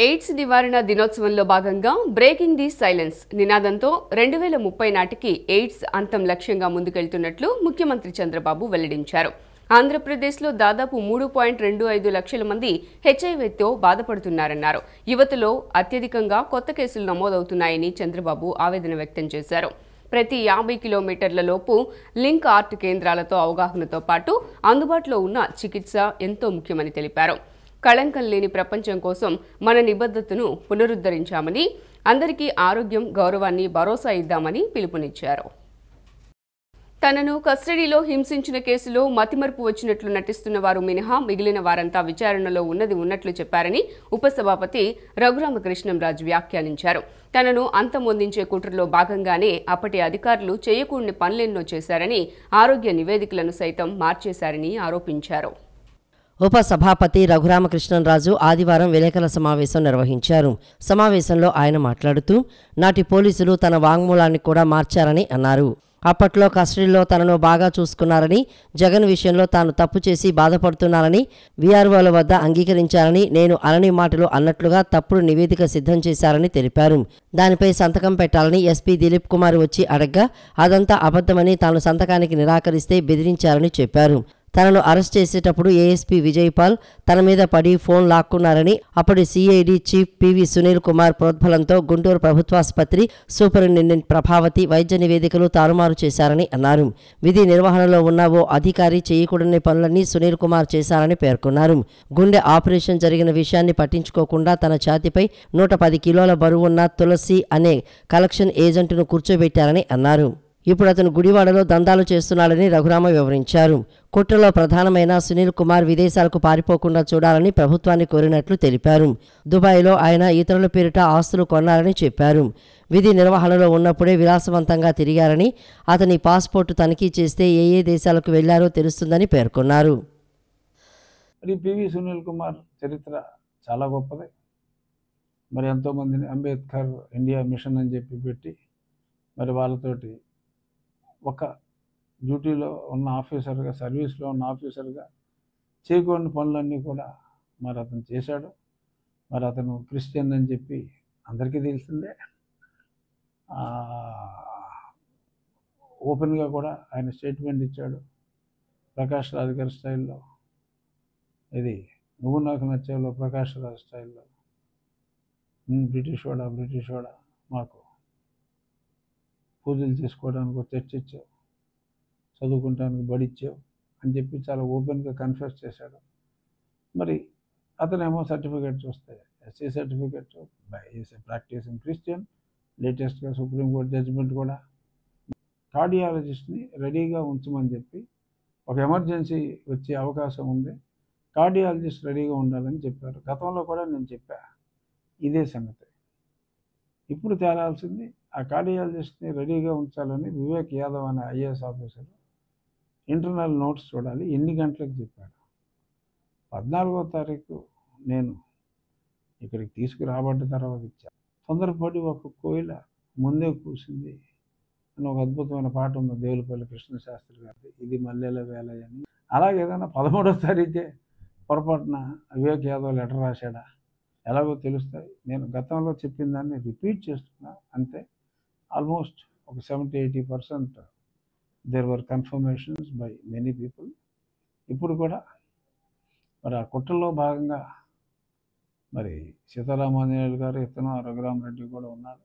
AIDS నివారణ దినోత్సవంలో భాగంగా breaking the silence నినాదంతో 2030 నాటికి ఎయిడ్స్ అంతం లక్ష్యంగా ముందుకెళ్తున్నట్లు ముఖ్యమంత్రి చంద్రబాబు వెల్లడించారు. ఆంధ్రప్రదేశ్లో దాదాపు 3.25 లక్షల మంది హెచ్ఐవీతో బాధపడుతున్నారన్నారు. యువతలో అత్యధికంగా కొత్త కేసులు నమోదవుతున్నాయని చంద్రబాబు ఆవేదన వ్యక్తం చేశారు. ప్రతి 50 కిలోమీటర్ల లోపు లింక్ ఆర్ట్ కేంద్రాలతో అవగాహనతో పాటు అందుబాటులో ఉన్న చికిత్స ఎంతో ముఖ్యమని తెలిపారు. కళంకం లేని ప్రపంచం కోసం మన నిబద్ధతను పునరుద్ధరించామని, అందరికీ ఆరోగ్యం, గౌరవాన్ని భరోసా ఇద్దామని పిలుపునిచ్చారు. తనను కస్టడీలో హింసించిన కేసులో మతిమరుపు వచ్చినట్లు నటిస్తున్న వారు మినహా మిగిలిన వారంతా విచారణలో ఉన్నట్లు చెప్పారని ఉపసభాపతి రఘురామకృష్ణంరాజు వ్యాఖ్యానించారు. తనను అంతమొందించే కుట్రలో భాగంగానే అప్పటి అధికారులు చేయకూడని పనులెన్నో చేశారని, ఆరోగ్య నివేదికలను సైతం మార్చేశారని ఆరోపించారు. ఉపసభాపతి రఘురామకృష్ణంరాజు ఆదివారం విలేకరుల సమావేశం నిర్వహించారు. సమావేశంలో ఆయన మాట్లాడుతూ, నాటి పోలీసులు తన వాంగ్మూలాన్ని కూడా మార్చారని అన్నారు. అప్పట్లో కస్టడీలో తనను బాగా చూసుకున్నారని, జగన్ విషయంలో తాను తప్పు చేసి బాధపడుతున్నానని, వీఆర్ఓల వద్ద అంగీకరించారని, నేను అనని మాటలు అన్నట్లుగా తప్పుడు నివేదిక సిద్ధం చేశారని తెలిపారు. దానిపై సంతకం పెట్టాలని ఎస్పీ దిలీప్ కుమార్ వచ్చి అడగ్గా అదంతా అబద్ధమని, తాను సంతకానికి నిరాకరిస్తే బెదిరించారని చెప్పారు. తనను అరెస్ట్ చేసేటప్పుడు ఏఎస్పీ విజయపాల్ తన మీద పడి ఫోన్ లాక్కున్నారని, అప్పటి CID chief PV Sunil Kumar ప్రోద్బలంతో గుంటూరు ప్రభుత్వాసుపత్రి సూపరింటెండెంట్ ప్రభావతి వైద్య నివేదికలు తారుమారు చేశారని అన్నారు. విధి నిర్వహణలో ఉన్న ఓ అధికారి చేయకూడని పనులన్నీ సునీల్ కుమార్ చేశారని పేర్కొన్నారు. గుండె ఆపరేషన్ జరిగిన విషయాన్ని పట్టించుకోకుండా తన ఛాతీపై 110 కిలోల బరువున్న తులసి అనే కలెక్షన్ ఏజెంట్ను కూర్చోబెట్టారని అన్నారు. ఇప్పుడు అతను గుడివాడలో దందాలు చేస్తున్నాడని రఘురామ వివరించారు. కుట్రలో ప్రధానమైన సునీల్ కుమార్ విదేశాలకు పారిపోకుండా చూడాలని ప్రభుత్వాన్ని కోరినట్లు తెలిపారు. దుబాయ్లో ఆయన ఇతరుల పేరిట ఆస్తులు కొన్నారని చెప్పారు. విధి నిర్వహణలో ఉన్నప్పుడే విలాసవంతంగా తిరిగారని, అతని పాస్పోర్టు తనిఖీ చేస్తే ఏ దేశాలకు వెళ్లారో తెలుస్తుందని పేర్కొన్నారు. మరి పివి సునీల్ కుమార్ చరిత్ర చాలా గొప్పది. మరి ఎంతోమందిని అంబేద్కర్ ఇండియా మిషన్ అని చెప్పి పెట్టి మరి వాళ్ళతోటి ఒక డ్యూటీలో ఉన్న ఆఫీసర్గా, సర్వీస్లో ఉన్న ఆఫీసర్గా చేయకూడని పనులన్నీ కూడా మరి అతను చేశాడు. మరి అతను క్రిస్టియన్ అని చెప్పి అందరికీ తెలిసిందే. ఓపెన్గా కూడా ఆయన స్టేట్మెంట్ ఇచ్చాడు. ప్రకాష్ రాజ్ గారి స్టైల్లో, ఇది నువ్వు నాకు నచ్చేలో ప్రకాష్ రాజ్ స్టైల్లో, బ్రిటిష్ వాడా మాకు పూజలు చేసుకోవడానికి చర్చ్ ఇచ్చావు, చదువుకుంటానికి బడిచ్చావు అని చెప్పి చాలా ఓపెన్గా కన్ఫెస్ చేశాడు. మరి అతనేమో సర్టిఫికేట్ చూస్తే SC certificate by practising Christian, లేటెస్ట్గా సుప్రీంకోర్టు జడ్జిమెంట్ కూడా కార్డియాలజిస్ట్ని రెడీగా ఉంచమని చెప్పి, ఒక ఎమర్జెన్సీ వచ్చే అవకాశం ఉంది, కార్డియాలజిస్ట్ రెడీగా ఉండాలని చెప్పారు. గతంలో కూడా నేను చెప్పా ఇదే సంగతి. ఇప్పుడు తేలాల్సింది ఆ కార్డియాలజిస్ట్ని రెడీగా ఉంచాలని వివేక్ యాదవ్ అనే ఐఏఎస్ ఆఫీసర్ ఇంటర్నల్ నోట్స్ చూడాలి, ఎన్ని గంటలకు చెప్పాడు. 14వ తారీఖు నేను ఇక్కడికి తీసుకురాబడ్డ తర్వాత ఇచ్చాను. తొందరపడి ఒక కోయిల ముందే కూసింది అని ఒక అద్భుతమైన పాట ఉంది దేవులపల్లి కృష్ణశాస్త్రి గారి, ఇది మల్లెల వేల అని. అలాగే ఏదైనా 13వ తారీఖే పొరపాటున వివేక్ యాదవ్ లెటర్ రాశాడా, ఎలాగో తెలుస్తాయి. నేను గతంలో చెప్పిన దాన్ని రిపీట్ చేస్తున్నా అంతే. ఆల్మోస్ట్ ఒక 70-80% there were confirmations by many people. ఇప్పుడు కూడా మరి ఆ కుట్రలో భాగంగా మరి సీతారామాంజనేయులు గారు, ఇతను రఘురామరెడ్డి కూడా ఉన్నారు.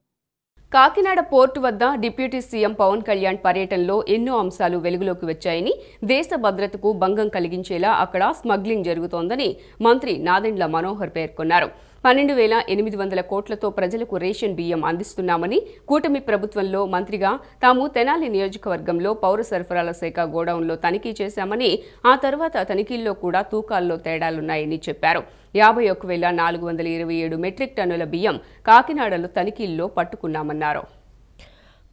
కాకినాడ పోర్టు వద్ద డిప్యూటీ సీఎం పవన్ కళ్యాణ్ పర్యటనలో ఎన్నో అంశాలు వెలుగులోకి వచ్చాయని, దేశ భద్రతకు భంగం కలిగించేలా అక్కడ స్మగ్లింగ్ జరుగుతోందని మంత్రి నాదెండ్ల మనోహర్ పేర్కొన్నారు. 12,800 కోట్లతో ప్రజలకు రేషన్ బియ్యం అందిస్తున్నామని, కూటమి ప్రభుత్వంలో మంత్రిగా తాము తెనాలి నియోజకవర్గంలో పౌర సరఫరాల శాఖ గోడౌన్లో తనిఖీ చేశామని, ఆ తర్వాత తనిఖీల్లో కూడా తూకాల్లో తేడాలున్నాయని చెప్పారు. 51,427 మెట్రిక్ టన్నుల బియ్యం కాకినాడలో తనిఖీల్లో పట్టుకున్నామన్నారు.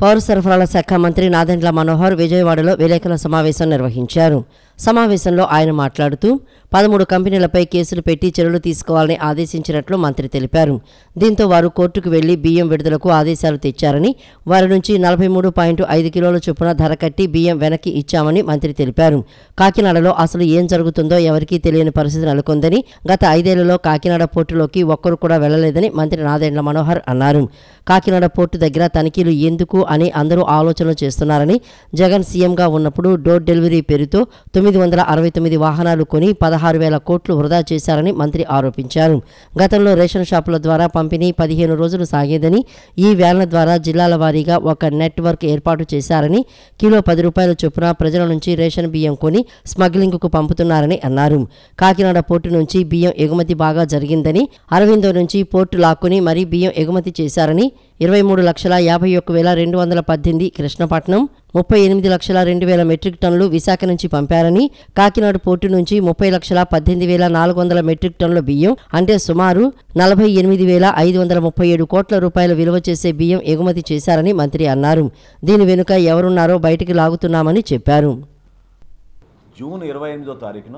పౌర సరఫరాల శాఖ మంత్రి నాదెండ్ల మనోహర్ విజయవాడలో విలేకరుల సమావేశం నిర్వహించారు. సమావేశంలో ఆయన మాట్లాడుతూ 13 కంపెనీలపై కేసులు పెట్టి చర్యలు తీసుకోవాలని ఆదేశించినట్లు మంత్రి తెలిపారు. దీంతో వారు కోర్టుకు వెళ్లి బియ్యం విడుదలకు ఆదేశాలు తెచ్చారని, వారి నుంచి 43.5 కిలోల చొప్పున ధర కట్టి బియ్యం వెనక్కి ఇచ్చామని మంత్రి తెలిపారు. కాకినాడలో అసలు ఏం జరుగుతుందో ఎవరికీ తెలియని పరిస్థితి నెలకొందని, గత 5 ఏళ్లలో కాకినాడ పోర్టులోకి ఒక్కరు కూడా వెళ్లలేదని మంత్రి నాదెండ్ల మనోహర్ అన్నారు. కాకినాడ పోర్టు దగ్గర తనిఖీలు ఎందుకు అని అందరూ ఆలోచనలు చేస్తున్నారని, జగన్ సీఎంగా ఉన్నప్పుడు డోర్ డెలివరీ పేరుతో 969 వాహనాలు కొని 16,000 కోట్లు వృధా చేశారని మంత్రి ఆరోపించారు. గతంలో రేషన్ షాపుల ద్వారా పంపిణీ 15 రోజులు సాగేదని, ఈ వ్యాన్ల ద్వారా జిల్లాల వారీగా ఒక నెట్వర్క్ ఏర్పాటు చేశారని, కిలో 10 రూపాయల చొప్పున ప్రజల నుంచి రేషన్ బియ్యం కొని స్మగ్లింగ్కు పంపుతున్నారని అన్నారు. కాకినాడ పోర్టు నుంచి బియ్యం ఎగుమతి బాగా జరిగిందని, అరవిందో నుంచి పోర్టు లాక్కుని మరీ బియ్యం ఎగుమతి చేశారని, 23,51,218 కృష్ణపట్నం, 38,02,000 మెట్రిక్ టన్నులు విశాఖ నుంచి పంపారని, కాకినాడ పోర్టు నుంచి 30,18,400 మెట్రిక్ టన్నుల బియ్యం అంటే సుమారు 48,537 కోట్ల రూపాయల విలువ చేసే బియ్యం ఎగుమతి చేశారని మంత్రి అన్నారు. దీని వెనుక ఎవరున్నారో బయటికి లాగుతున్నామని చెప్పారు. జూన్ 28వ తారీఖున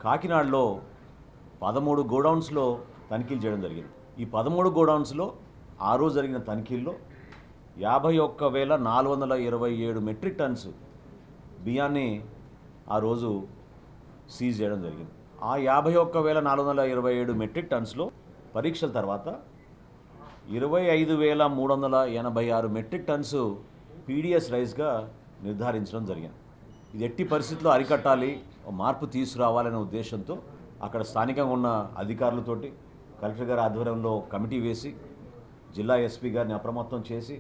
కాకినాడలో 13 గోడౌన్స్లో తనిఖీలు చేయడం జరిగింది. ఈ 13 గోడౌన్స్లో ఆ రోజు జరిగిన తనిఖీల్లో 51,427 మెట్రిక్ టన్స్ బియ్యాన్ని ఆ రోజు సీజ్ చేయడం జరిగింది. ఆ 51,427 మెట్రిక్ టన్స్లో పరీక్షల తర్వాత 25,386 మెట్రిక్ టన్స్ పీడిఎస్ రైస్గా నిర్ధారించడం జరిగింది. ఇది ఎట్టి పరిస్థితుల్లో అరికట్టాలి, మార్పు తీసుకురావాలనే ఉద్దేశంతో అక్కడ స్థానికంగా ఉన్న అధికారులతోటి కలెక్టర్ గారి ఆధ్వర్యంలో కమిటీ వేసి జిల్లా ఎస్పీ గారిని అప్రమత్తం చేసి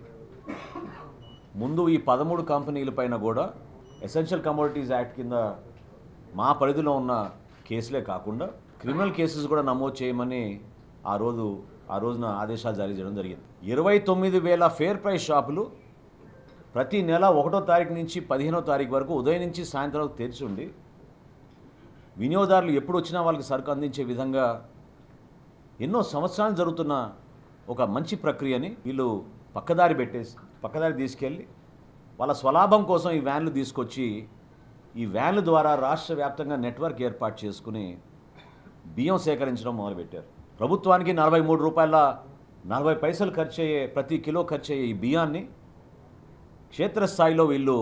ముందు ఈ 13 కంపెనీలపైన కూడా ఎసెన్షియల్ కమోడిటీస్ యాక్ట్ కింద మా పరిధిలో ఉన్న కేసులే కాకుండా క్రిమినల్ కేసెస్ కూడా నమోదు చేయమని ఆ రోజున ఆదేశాలు జారీ చేయడం జరిగింది. 29,000 ఫేర్ ప్రైస్ షాపులు ప్రతి నెల 1వ తారీఖు నుంచి 15వ తారీఖు వరకు ఉదయం నుంచి సాయంత్రం తెరిచి ఉండి వినియోగదారులు ఎప్పుడు వచ్చినా వాళ్ళకి సరుకు అందించే విధంగా ఎన్నో సంవత్సరాలు జరుగుతున్న ఒక మంచి ప్రక్రియని వీళ్ళు పక్కదారి తీసుకెళ్ళి వాళ్ళ స్వలాభం కోసం ఈ వ్యాన్లు తీసుకొచ్చి ఈ వ్యాన్ల ద్వారా రాష్ట్ర వ్యాప్తంగా నెట్వర్క్ ఏర్పాటు చేసుకుని బియ్యం సేకరించడం మొదలుపెట్టారు. ప్రభుత్వానికి 43 రూపాయల 40 పైసలు ప్రతి కిలో ఖర్చు అయ్యే ఈ బియ్యాన్ని క్షేత్రస్థాయిలో వీళ్ళు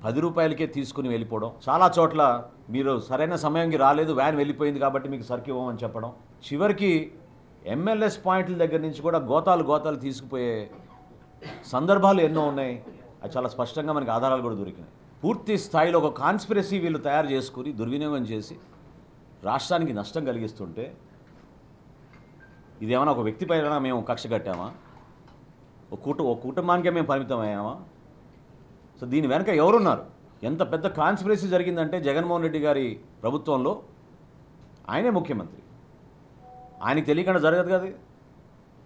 10 రూపాయలకే తీసుకుని వెళ్ళిపోవడం, చాలా చోట్ల మీరు సరైన సమయానికి రాలేదు, వ్యాన్ వెళ్ళిపోయింది కాబట్టి మీకు సరుకు ఇవ్వమని చెప్పడం, చివరికి ఎంఎల్ఎస్ పాయింట్ల దగ్గర నుంచి కూడా గోతాలు తీసుకుపోయే సందర్భాలు ఎన్నో ఉన్నాయి. అది చాలా స్పష్టంగా మనకి ఆధారాలు కూడా దొరికినాయి. పూర్తి స్థాయిలో ఒక కాన్స్పిరసీ వీళ్ళు తయారు చేసుకుని దుర్వినియోగం చేసి రాష్ట్రానికి నష్టం కలిగిస్తుంటే ఇదేమైనా ఒక వ్యక్తి పైన మేము కక్ష కట్టామా? ఒక కుటుంబానికే మేము పరిమితం అయ్యామా? సో దీని వెనక ఎవరున్నారు? ఎంత పెద్ద కాన్స్పిరసీ జరిగిందంటే జగన్మోహన్ రెడ్డి గారి ప్రభుత్వంలో ఆయనే ముఖ్యమంత్రి, ఆయనకి తెలియకుండా జరగదు కదా.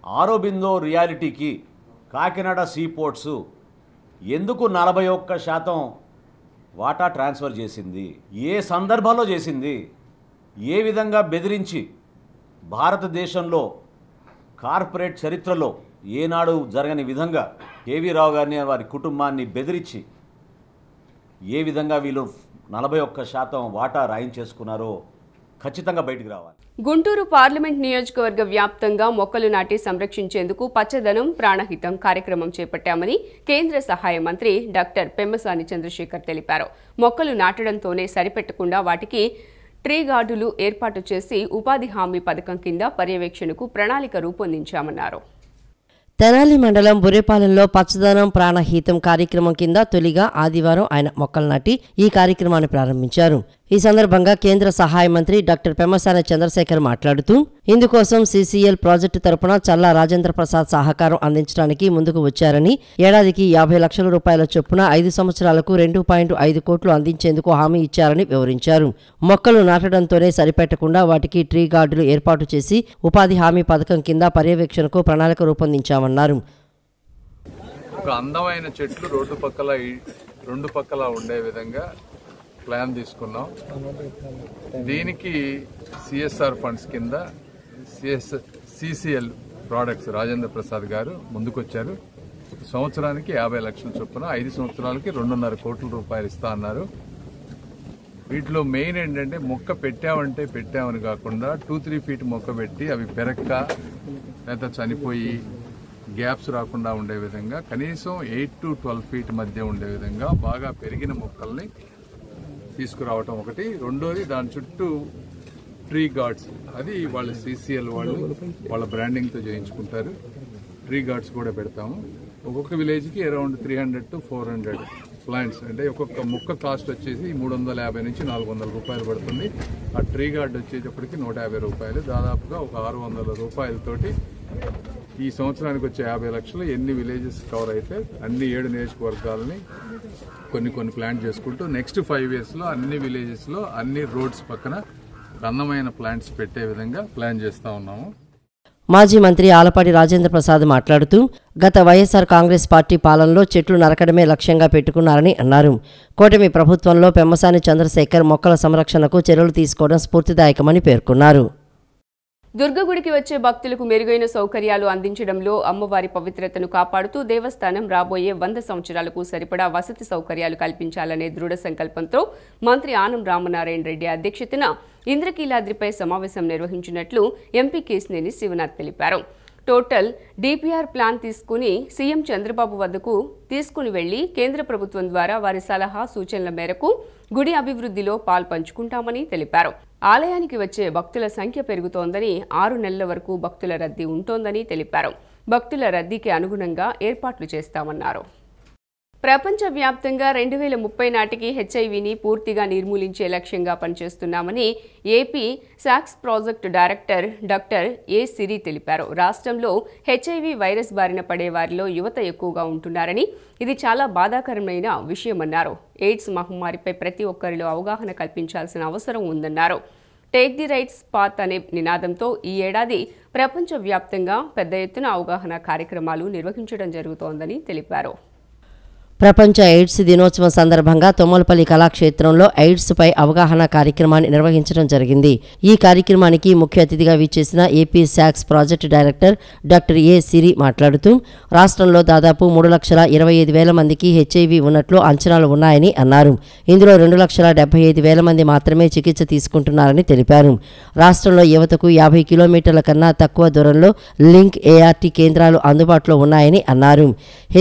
ఆరోబిందో రియాలిటీకి కాకినాడ సీ పోర్ట్స్ ఎందుకు 41% వాటా ట్రాన్స్ఫర్ చేసింది, ఏ సందర్భంలో చేసింది, ఏ విధంగా బెదిరించి భారతదేశంలో కార్పొరేట్ చరిత్రలో ఏనాడు జరగని విధంగా కేవీ రావు గారిని వారి కుటుంబాన్ని బెదిరించి ఏ విధంగా వీళ్ళు 41% వాటా రాయించేసుకున్నారో ఖచ్చితంగా బయటికి రావాలి. గుంటూరు పార్లమెంట్ నియోజకవర్గ వ్యాప్తంగా మొక్కలు నాటి సంరక్షించేందుకు పచ్చదనం ప్రాణహితం కార్యక్రమం చేపట్టామని కేంద్ర సహాయ మంత్రి డాక్టర్ పెమ్మసాని చంద్రశేఖర్ తెలిపారు. మొక్కలు నాటడంతోనే సరిపెట్టకుండా వాటికి ట్రీ గార్డులు ఏర్పాటు చేసి ఉపాధి హామీ పథకం కింద పర్యవేక్షణకు ప్రణాళిక రూపొందించామన్నారు. తెనాలి మండలం బుర్రేపాలెంలో పచ్చదనం ప్రాణహితం కార్యక్రమం కింద తొలిగా ఆదివారం ఆయన మొక్కలు నాటి ఈ కార్యక్రమాన్ని ప్రారంభించారు. ఈ సందర్భంగా కేంద్ర సహాయ మంత్రి డాక్టర్ పెమ్మసాని చంద్రశేఖర్ మాట్లాడుతూ ఇందుకోసం సీసీఎల్ ప్రాజెక్టు తరపున చల్లా రాజేంద్ర ప్రసాద్ సహకారం అందించడానికి ముందుకు వచ్చారని, ఏడాదికి 50 లక్షల రూపాయల చొప్పున 5 సంవత్సరాలకు 2.5 కోట్లు అందించేందుకు హామీ ఇచ్చారని వివరించారు. మొక్కలు నాటడంతోనే సరిపెట్టకుండా వాటికి ట్రీ గార్డులు ఏర్పాటు చేసి ఉపాధి హామీ పథకం కింద పర్యవేక్షణకు ప్రణాళిక రూపొందించామన్నారు. ఒక అందమైన చెట్లు రెండు పక్కల ఉండే విధంగా ప్లాన్ తీసుకున్నాం. దీనికి సిఎస్ఆర్ ఫండ్స్ కింద సిసిఎల్ ప్రోడక్ట్స్ రాజేంద్ర ప్రసాద్ గారు ముందుకొచ్చారు. సంవత్సరానికి 50 లక్షల చొప్పున 5 సంవత్సరాలకి 2.5 కోట్ల రూపాయలు ఇస్తా అన్నారు. వీటిలో మెయిన్ ఏంటంటే మొక్క పెట్టామని కాకుండా 2-3 ఫీట్ మొక్క పెట్టి అవి పెరక్క లేదా చనిపోయి గ్యాప్స్ రాకుండా ఉండే విధంగా కనీసం 8 to 12 ఫీట్ మధ్య ఉండే విధంగా బాగా పెరిగిన మొక్కల్ని తీసుకురావటం ఒకటి. రెండోది దాని చుట్టూ ట్రీ గార్డ్స్, అది వాళ్ళ CCL వాళ్ళు వాళ్ళ బ్రాండింగ్తో చేయించుకుంటారు. ట్రీ గార్డ్స్ కూడా పెడతాము. ఒక్కొక్క విలేజ్కి అరౌండ్ 300 to 400 ప్లాంట్స్, అంటే ఒక్కొక్క మొక్క కాస్ట్ వచ్చేసి 350 నుంచి 400 రూపాయలు పడుతుంది. ఆ ట్రీ గార్డ్ వచ్చేటప్పటికి 150 రూపాయలు, దాదాపుగా ఒక 600 రూపాయలతోటి ఈ సంవత్సరానికి వచ్చే 50 లక్షలు ఎన్ని విలేజెస్ కవర్ అయితే అన్ని 7 నియోజకవర్గాలని కొన్ని ప్లాంట్ చేసుకుంటూ నెక్స్ట్ 5 yearsలో అన్ని విలేజెస్లో అన్ని రోడ్స్ పక్కన అందమైన ప్లాంట్స్ పెట్టే విధంగా ప్లాన్ చేస్తూ ఉన్నాము. మాజీ మంత్రి ఆలపాటి రాజేంద్ర ప్రసాద్ మాట్లాడుతూ గత వైఎస్ఆర్ కాంగ్రెస్ పార్టీ పాలనలో చెట్లు నరకడమే లక్ష్యంగా పెట్టుకున్నారని అన్నారు. కూటమి ప్రభుత్వంలో పెమ్మసాని చంద్రశేఖర్ మొక్కల సంరక్షణకు చర్యలు తీసుకోవడం స్ఫూర్తిదాయకమని పేర్కొన్నారు. దుర్గగుడికి వచ్చే భక్తులకు మెరుగైన సౌకర్యాలు అందించడంలో అమ్మవారి పవిత్రతను కాపాడుతూ దేవస్థానం రాబోయే 100 సంవత్సరాలకు సరిపడా వసతి సౌకర్యాలు కల్పించాలనే దృఢ సంకల్పంతో మంత్రి ఆనం రామనారాయణ రెడ్డి అధ్యక్షతన ఇంద్రకీలాద్రిపై సమావేశం నిర్వహించినట్లు ఎంపీ కేశినేని శివనాథ్ తెలిపారు. టోటల్ DPR ప్లాన్ తీసుకుని సీఎం చంద్రబాబు వద్దకు తీసుకుని వెళ్లి కేంద్ర ప్రభుత్వం ద్వారా వారి సలహా సూచనల మేరకు గుడి అభివృద్ధిలో పాల్పంచుకుంటామని తెలిపారు. ఆలయానికి వచ్చే భక్తుల సంఖ్య పెరుగుతోందని, 6 నెలల వరకు భక్తుల రద్దీ ఉంటోందని తెలిపారు. భక్తుల రద్దీకి అనుగుణంగా ఏర్పాట్లు చేస్తామన్నారు. ప్రపంచవ్యాప్తంగా 2030 నాటికి HIVని పూర్తిగా నిర్మూలించే లక్ష్యంగా పనిచేస్తున్నామని ఏపీ సాక్స్ project director doctor A Siri తెలిపారు. రాష్ట్రంలో HIV వైరస్ బారిన పడే వారిలో యువత ఎక్కువగా ఉంటున్నారని, ఇది చాలా బాధాకరమైన విషయమన్నారు. ఎయిడ్స్ మహమ్మారిపై ప్రతి ఒక్కరిలో అవగాహన కల్పించాల్సిన అవసరం ఉందన్నారు. టేక్ ది రైట్స్ పాత్ అనే నినాదంతో ఈ ఏడాది ప్రపంచవ్యాప్తంగా పెద్ద ఎత్తున అవగాహన కార్యక్రమాలు నిర్వహించడం జరుగుతోందని తెలిపారు. ప్రపంచ ఎయిడ్స్ దినోత్సవం సందర్భంగా తొమ్మలపల్లి కళాక్షేత్రంలో ఎయిడ్స్పై అవగాహన కార్యక్రమాన్ని నిర్వహించడం జరిగింది. ఈ కార్యక్రమానికి ముఖ్య అతిథిగా విచ్చేసిన ఏపీ సాక్స్ project director doctor A Siri మాట్లాడుతూ రాష్ట్రంలో దాదాపు 3,25,000 మందికి HIV ఉన్నట్లు అంచనాలు ఉన్నాయని అన్నారు. ఇందులో 2,75,000 మంది మాత్రమే చికిత్స తీసుకుంటున్నారని తెలిపారు. రాష్ట్రంలో యువతకు 50 కిలోమీటర్ల కన్నా తక్కువ దూరంలో లింక్ ART కేంద్రాలు అందుబాటులో ఉన్నాయని అన్నారు.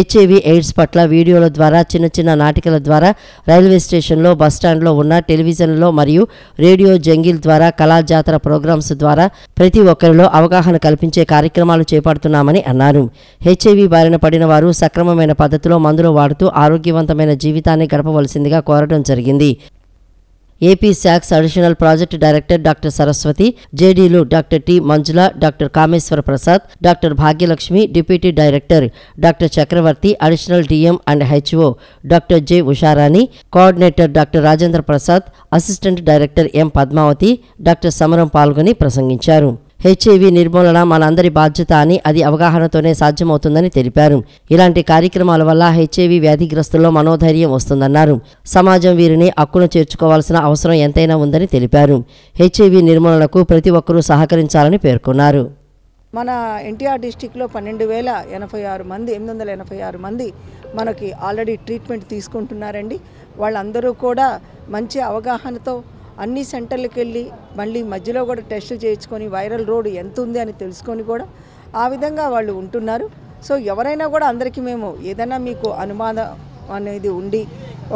HIV ఎయిడ్స్ పట్ల వీడియోల ద్వారా, చిన్న నాటికల ద్వారా, రైల్వే స్టేషన్లో, బస్టాండ్లో ఉన్న టెలివిజన్లో మరియు రేడియో జంగిల్ ద్వారా, కళా జాతర ప్రోగ్రామ్స్ ద్వారా ప్రతి ఒక్కరిలో అవగాహన కల్పించే కార్యక్రమాలు చేపడుతున్నామని అన్నారు. HIV బారిన పడిన వారు సక్రమమైన పద్ధతిలో మందులు వాడుతూ ఆరోగ్యవంతమైన జీవితాన్ని గడపవలసిందిగా కోరడం జరిగింది. ఏపీ సాక్స్ additional project director doctor Saraswati, జేడీలు doctor T Manjula, doctor Kameswara Prasad, doctor Bhagyalakshmi, deputy director doctor Chakravarthi, additional DM and HO doctor J Usharani, coordinator doctor Rajendra Prasad, assistant director M Padmavathi, doctor Samaram పాల్గొని ప్రసంగించారు. HIV నిర్మూలన మనందరి బాధ్యత అని, అది అవగాహనతోనే సాధ్యమవుతుందని తెలిపారు. ఇలాంటి కార్యక్రమాల వల్ల HIV వ్యాధిగ్రస్తుల్లో మనోధైర్యం వస్తుందన్నారు. సమాజం వీరిని అక్కున చేర్చుకోవాల్సిన అవసరం ఎంతైనా ఉందని తెలిపారు. HIV నిర్మూలనకు ప్రతి ఒక్కరూ సహకరించాలని పేర్కొన్నారు. మన ఎన్టీఆర్ డిస్టిక్లో 886 మంది మనకి ఆల్రెడీ ట్రీట్మెంట్ తీసుకుంటున్నారండి. వాళ్ళందరూ కూడా మంచి అవగాహనతో అన్ని సెంటర్లకు వెళ్ళి మళ్ళీ మధ్యలో కూడా టెస్టులు చేయించుకొని వైరల్ రోడ్ ఎంత ఉంది అని తెలుసుకొని కూడా ఆ విధంగా వాళ్ళు ఉంటున్నారు. సో ఎవరైనా కూడా అందరికీ మేము ఏదైనా మీకు అనుమానం అనేది ఉండి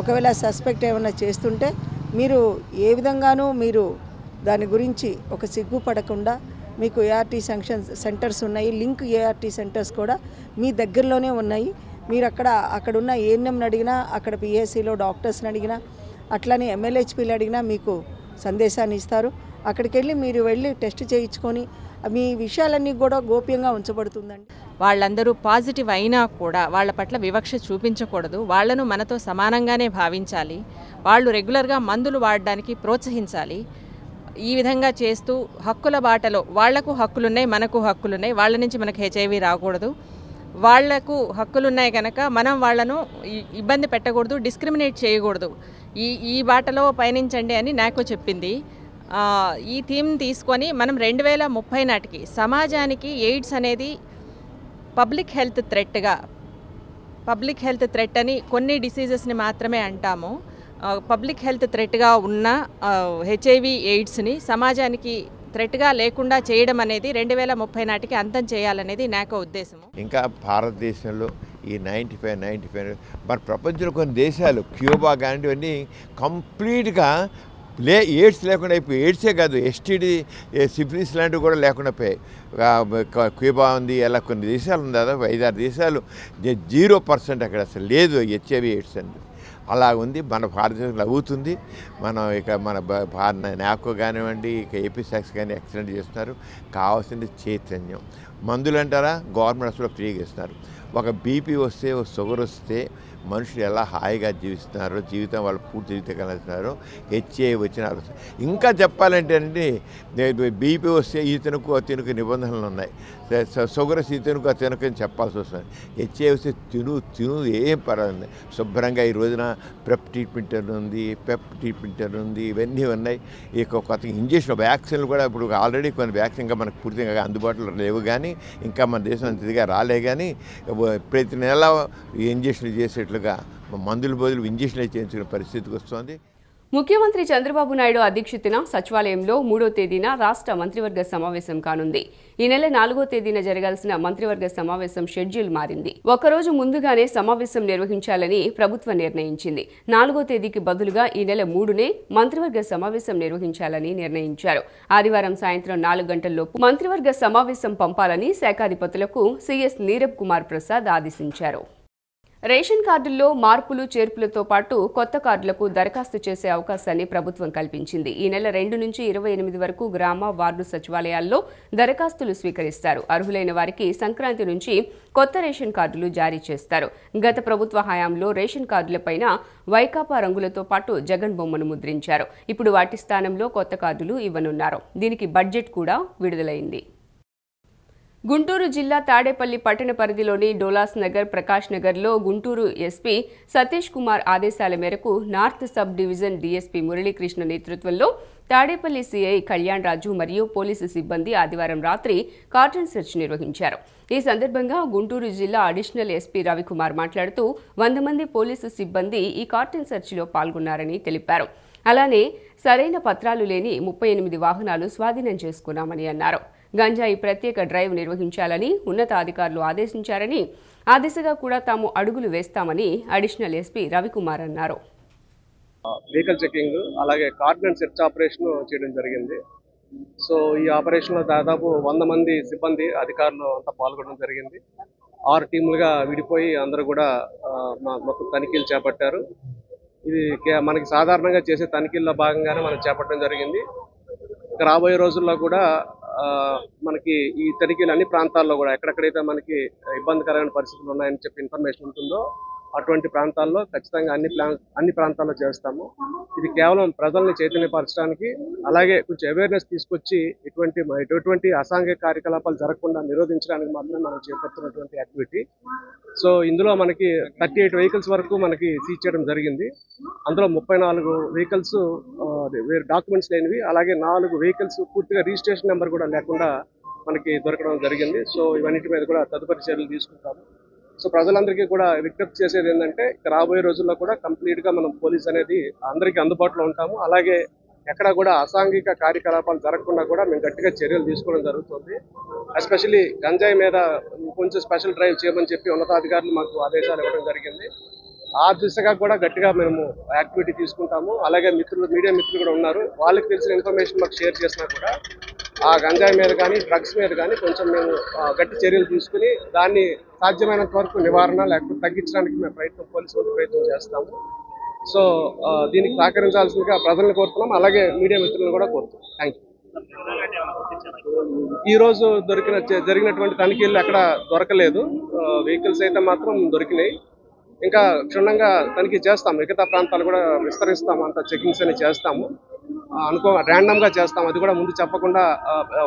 ఒకవేళ సస్పెక్ట్ ఏమైనా చేస్తుంటే మీరు ఏ విధంగానూ మీరు దాని గురించి ఒక సిగ్గుపడకుండా మీకు ART సెంటర్స్ ఉన్నాయి, లింక్ ART సెంటర్స్ కూడా మీ దగ్గరలోనే ఉన్నాయి. మీరు అక్కడున్న ANMని అడిగినా, అక్కడ PACలో డాక్టర్స్ని అడిగినా, అట్లానే MLHPలు అడిగినా మీకు సందేశాన్ని ఇస్తారు. అక్కడికి వెళ్ళి మీరు వెళ్ళి టెస్ట్ చేయించుకొని మీ విషయాలన్నీ కూడా గోప్యంగా ఉంచబడుతుందండి. వాళ్ళందరూ పాజిటివ్ అయినా కూడా వాళ్ళ పట్ల వివక్ష చూపించకూడదు. వాళ్లను మనతో సమానంగానే భావించాలి. వాళ్ళు రెగ్యులర్గా మందులు వాడడానికి ప్రోత్సహించాలి. ఈ విధంగా చేస్తూ హక్కుల బాటలో, వాళ్లకు హక్కులున్నాయి, మనకు హక్కులున్నాయి, వాళ్ళ నుంచి మనకు HIV రాకూడదు. వాళ్లకు హక్కులున్నాయి కనుక మనం వాళ్లను ఇబ్బంది పెట్టకూడదు, డిస్క్రిమినేట్ చేయకూడదు. ఈ బాటలో పయనించండి అని నాకు చెప్పింది. ఈ థీమ్ తీసుకొని మనం 2030 నాటికి సమాజానికి ఎయిడ్స్ అనేది పబ్లిక్ హెల్త్ థ్రెట్ అని కొన్ని డిసీజెస్ని మాత్రమే అంటాము. పబ్లిక్ హెల్త్ థ్రెట్గా ఉన్న హెచ్ఐవి ఎయిడ్స్ని సమాజానికి థ్రెట్గా లేకుండా చేయడం అనేది 2030 నాటికి అంతం చేయాలనేది నాకు ఉద్దేశం. ఇంకా భారతదేశంలో ఈ 95 మన ప్రపంచంలో కొన్ని దేశాలు క్యూబా కానీ ఇవన్నీ కంప్లీట్గా ఎయిడ్స్ లేకుండా అయిపోయి, ఎయిడ్సే కాదు ఎస్టీడీ సిఫిలిస్ లాంటివి కూడా లేకుండా పోయాయి. క్యూబా ఉంది, అలా కొన్ని దేశాలు ఉంది, దాదాపు 5-6 దేశాలు 0% అక్కడ అసలు లేదు హెచ్ఐవి ఎయిడ్స్ అనేది. అలా ఉంది. మన భారతదేశంలో అవుతుంది. మనం ఇక మన నాకో కానివ్వండి, ఇక ఏపీ సాక్స్ కానీ ఎక్సలెంట్ చేస్తున్నారు. కావాల్సింది చైతన్యం. మందులు అంటారా, గవర్నమెంట్ అసలు ఫ్రీగా ఇస్తున్నారు. ఒక బీపీ వస్తే, ఒక షుగర్ వస్తే మనుషులు ఎలా హాయిగా జీవిస్తున్నారో, జీవితం వాళ్ళు పూర్తి జీవితం కలిగిస్తున్నారో, హెచ్ఐవి వచ్చిన ఇంకా చెప్పాలంటే అండి, బీపీ వస్తే ఈ తినుకు నిబంధనలు ఉన్నాయి. షుగర్ వస్తే ఈ తినుకు అని చెప్పాల్సి వస్తుంది. హెచ్ఐవి వస్తే తిను ఏం పర్వాలేదు. శుభ్రంగా ఈ రోజున పెప్ ట్రీట్మెంట్ ఉంది, ఇవన్నీ ఉన్నాయి. ఇక కొత్త ఇంజక్షన్ వ్యాక్సిన్లు కూడా ఇప్పుడు ఆల్రెడీ కొన్ని వ్యాక్సిన్ ఇంకా మనకు పూర్తిగా అందుబాటులో లేవు, కానీ ఇంకా మన దేశం అంతగా రాలే. కానీ ప్రతి నెల ఇంజక్షన్లు చేసేట్లుగా మందుల బదులు ఇంజక్షన్లు చేయించుకునే పరిస్థితికి వస్తుంది. ముఖ్యమంత్రి చంద్రబాబు నాయుడు అధ్యక్షతన సచివాలయంలో 3వ తేదీన రాష్ట్ర మంత్రివర్గ సమావేశం కానుంది. ఈ నెల 4వ తేదీన జరగాల్సిన మంత్రివర్గ సమావేశం షెడ్యూల్ మారింది. ఒకరోజు ముందుగానే సమావేశం నిర్వహించాలని ప్రభుత్వం నిర్ణయించింది. 4వ తేదీకి బదులుగా ఈ నెల 3నే మంత్రివర్గ సమావేశం నిర్వహించాలని నిర్ణయించారు. ఆదివారం సాయంత్రం 4 గంటల్లోపు మంత్రివర్గ సమావేశం పంపాలని శాఖాధిపతులకు సీఎస్ నీరబ్ కుమార్ ప్రసాద్ ఆదేశించారు. రేషన్ కార్డుల్లో మార్పులు చేర్పులతో పాటు కొత్త కార్డులకు దరఖాస్తు చేసే అవకాశాన్ని ప్రభుత్వం కల్పించింది. ఈ నెల 2 నుంచి 28 వరకు గ్రామ వార్డు సచివాలయాల్లో దరఖాస్తులు స్వీకరిస్తారు. అర్హులైన వారికి సంక్రాంతి నుంచి కొత్త రేషన్ కార్డులు జారీ చేస్తారు. గత ప్రభుత్వ హయాంలో రేషన్ కార్డులపైన వైకాపా రంగులతో పాటు జగన్ బొమ్మను ముద్రించారు. ఇప్పుడు వాటి స్థానంలో కొత్త కార్డులు ఇవ్వనున్నారు. దీనికి బడ్జెట్ కూడా విడుదలైంది. గుంటూరు జిల్లా తాడేపల్లి పట్టణ పరిధిలోని డోలాస్ నగర్, ప్రకాష్ నగర్లో గుంటూరు ఎస్పీ సతీష్ కుమార్ ఆదేశాల మేరకు north sub division DSP Muralikrishna నేతృత్వంలో తాడేపల్లి సీఐ కళ్యాణ్ రాజు మరియు పోలీసు సిబ్బంది ఆదివారం రాత్రి కార్డన్ సెర్చ్ నిర్వహించారు. ఈ సందర్భంగా గుంటూరు జిల్లా అడిషనల్ ఎస్పీ రవికుమార్ మాట్లాడుతూ 100 మంది పోలీసు సిబ్బంది ఈ కార్డన్ సెర్చ్లో పాల్గొన్నారని తెలిపారు. అలానే సరైన పత్రాలు లేని 38 వాహనాలు స్వాధీనం చేసుకున్నామని అన్నారు. గంజాయి ప్రత్యేక డ్రైవ్ నిర్వహించాలని ఉన్నతాధికారులు ఆదేశించారని, ఆ దిశగా కూడా తాము అడుగులు వేస్తామని అడిషనల్ ఎస్పీ రవికుమార్ అన్నారు. వెహికల్ చెకింగ్ అలాగే కార్డన్ సెర్చ్ ఆపరేషన్ చేయడం జరిగింది. సో ఈ ఆపరేషన్లో దాదాపు 100 మంది సిబ్బంది అధికారులు అంతా పాల్గొనడం జరిగింది. 6 టీములుగా విడిపోయి అందరూ కూడా మొత్తం తనిఖీలు చేపట్టారు. ఇది మనకి సాధారణంగా చేసే తనిఖీల్లో భాగంగానే మనం చేపట్టడం జరిగింది. రాబోయే రోజుల్లో కూడా మనకి ఈ తనిఖీలు అన్ని ప్రాంతాల్లో కూడా ఎక్కడెక్కడైతే మనకి ఇబ్బందికరమైన పరిస్థితులు ఉన్నాయని చెప్పి ఇన్ఫర్మేషన్ ఉంటుందో అటువంటి ప్రాంతాల్లో ఖచ్చితంగా అన్ని ప్రాంతాల్లో చేస్తాము. ఇది కేవలం ప్రజల్ని చైతన్యపరచడానికి, అలాగే కొంచెం అవేర్నెస్ తీసుకొచ్చి ఎటువంటి అసాంఘిక కార్యకలాపాలు జరగకుండా నిరోధించడానికి మాత్రమే మనం చేపడుతున్నటువంటి యాక్టివిటీ. సో ఇందులో మనకి 38 వెహికల్స్ వరకు మనకి సీజ్ చేయడం జరిగింది. అందులో 34 వెహికల్స్ డాక్యుమెంట్స్ లేనివి, అలాగే 4 వెహికల్స్ పూర్తిగా రిజిస్ట్రేషన్ నెంబర్ కూడా లేకుండా మనకి దొరకడం జరిగింది. సో ఇవన్నిటి మీద కూడా తదుపరి చర్యలు తీసుకుంటాము. సో ప్రజలందరికీ కూడా విజ్ఞప్తి చేసేది ఏంటంటే, రాబోయే రోజుల్లో కూడా కంప్లీట్గా మనం పోలీస్ అనేది అందరికీ అందుబాటులో ఉంటాము. అలాగే ఎక్కడ కూడా అసాంఘిక కార్యకలాపాలు జరగకుండా కూడా మేము గట్టిగా చర్యలు తీసుకోవడం జరుగుతుంది. ఎస్పెషల్లీ గంజాయి మీద కొంచెం స్పెషల్ డ్రైవ్ చేయమని చెప్పి ఉన్నతాధికారులు మాకు ఆదేశాలు ఇవ్వడం జరిగింది. ఆ దిశగా కూడా గట్టిగా మేము యాక్టివిటీ తీసుకుంటాము. అలాగే మీడియా మిత్రులు కూడా ఉన్నారు, వాళ్ళకి తెలిసిన ఇన్ఫర్మేషన్ మాకు షేర్ చేసినా కూడా ఆ గంజాయి మీద కానీ డ్రగ్స్ మీద కానీ కొంచెం మేము గట్టి చర్యలు తీసుకుని దాన్ని సాధ్యమైనంత వరకు నివారణ లేకపోతే తగ్గించడానికి మేము పోలీసులు ప్రయత్నం చేస్తాము. సో దీనికి సహకరించాల్సిందిగా ప్రజలను కోరుతున్నాం, అలాగే మీడియా మిత్రులను కూడా కోరుతున్నాం. Thank you. ఈరోజు జరిగినటువంటి తనిఖీలు ఎక్కడ దొరకలేదు. వెహికల్స్ అయితే మాత్రం దొరికినాయి. ఇంకా క్షుణ్ణంగా తనిఖీ చేస్తాము. మిగతా ప్రాంతాలు కూడా విస్తరిస్తాము, అంత చెకింగ్స్ అని చేస్తాము. ర్యాండమ్గా చేస్తాము. అది కూడా ముందు చెప్పకుండా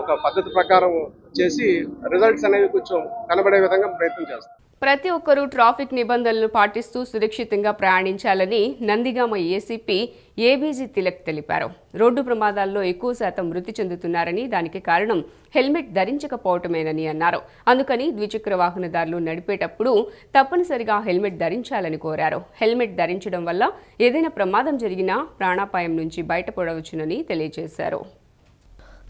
ఒక పద్ధతి ప్రకారం చేసి రిజల్ట్స్ అనేవి కొంచెం కనబడే విధంగా ప్రయత్నం చేస్తాం. ప్రతి ఒక్కరూ ట్రాఫిక్ నిబంధనలను పాటిస్తూ సురక్షితంగా ప్రయాణించాలని నందిగామ ఏసీపీ ఏబీజీ తిలక్ తెలిపారు. రోడ్డు ప్రమాదాల్లో ఎక్కువ శాతం మృతి చెందుతున్నారని, దానికి కారణం హెల్మెట్ ధరించకపోవటమేనని అన్నారు. అందుకని ద్విచక్ర వాహనదారులు నడిపేటప్పుడు తప్పనిసరిగా హెల్మెట్ ధరించాలని కోరారు. హెల్మెట్ ధరించడం వల్ల ఏదైనా ప్రమాదం జరిగినా ప్రాణాపాయం నుంచి బయటపడవచ్చునని తెలియజేశారు.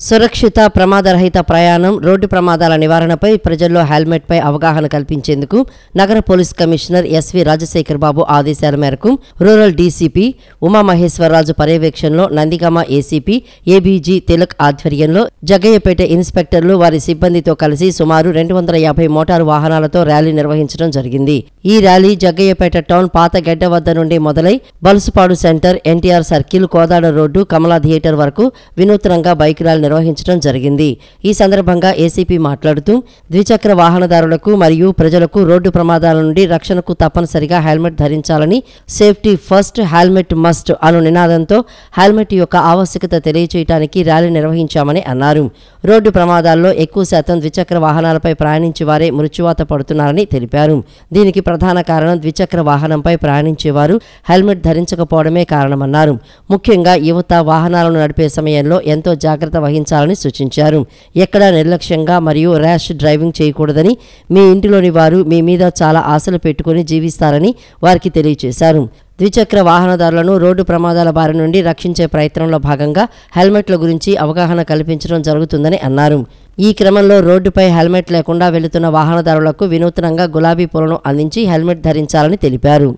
సురక్షిత ప్రమాదరహిత ప్రయాణం, రోడ్డు ప్రమాదాల నివారణపై ప్రజల్లో హెల్మెట్పై అవగాహన కల్పించేందుకు నగర పోలీస్ కమిషనర్ ఎస్వి రాజశేఖర్ బాబు ఆదేశాల మేరకు రూరల్ డీసీపీ ఉమామహేశ్వరరాజు పర్యవేక్షణలో నందిగామ ఏసీపీ ఏబీజీ తిలక్ ఆధ్వర్యంలో జగ్గయ్యపేట ఇన్స్పెక్టర్లు వారి సిబ్బందితో కలిసి సుమారు 250 మోటారు వాహనాలతో ర్యాలీ నిర్వహించడం జరిగింది. ఈ ర్యాలీ జగ్గయ్యపేట టౌన్ పాత గడ్డ వద్ద నుండి మొదలై Balusupadu centre, NTR circle, Kodad road, Kamala theatre వరకు వినూత్నంగా బైక్ ర్యాలీ నిర్వహించడం జరిగింది. ఈ సందర్భంగా ఏసీపీ మాట్లాడుతూ ద్విచక్ర వాహనదారులకు మరియు ప్రజలకు రోడ్డు ప్రమాదాల నుండి రక్షణకు తప్పనిసరిగా హెల్మెట్ ధరించాలని, సేఫ్టీ ఫస్ట్, హెల్మెట్ మస్ట్ అను నినాదంతో హెల్మెట్ యొక్క ఆవశ్యకత తెలియచేయడానికి ర్యాలీ నిర్వహించామని అన్నారు. రోడ్డు ప్రమాదాల్లో ఎక్కువ శాతం ద్విచక్ర వాహనాలపై ప్రయాణించే వారే మృత్యువాత పడుతున్నారని తెలిపారు. దీనికి ప్రధాన కారణం ద్విచక్ర వాహనంపై ప్రయాణించేవారు హెల్మెట్ ధరించకపోవడమే కారణమన్నారు. ముఖ్యంగా యువత వాహనాలను నడిపే సమయంలో ఎంతో జాగ్రత్త వహించాలని సూచించారు. ఎక్కడా నిర్లక్ష్యంగా మరియు ర్యాష్ డ్రైవింగ్ చేయకూడదని, మీ ఇంటిలోని వారు మీ మీద చాలా ఆశలు పెట్టుకుని జీవిస్తారని వారికి తెలియజేశారు. ద్విచక్ర వాహనదారులను రోడ్డు ప్రమాదాల బారి నుండి రక్షించే ప్రయత్నంలో భాగంగా హెల్మెట్ల గురించి అవగాహన కల్పించడం జరుగుతుందని అన్నారు. ఈ క్రమంలో రోడ్డుపై హెల్మెట్ లేకుండా వెళుతున్న వాహనదారులకు వినూత్నంగా గులాబీ పూలను అందించి హెల్మెట్ ధరించాలని తెలిపారు.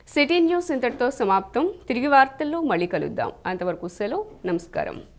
సిటీ న్యూస్ ఇంతటితో సమాప్తం. తిరిగి వార్తల్లో మళ్ళీ కలుద్దాం. అంతవరకు సెలవు. నమస్కారం.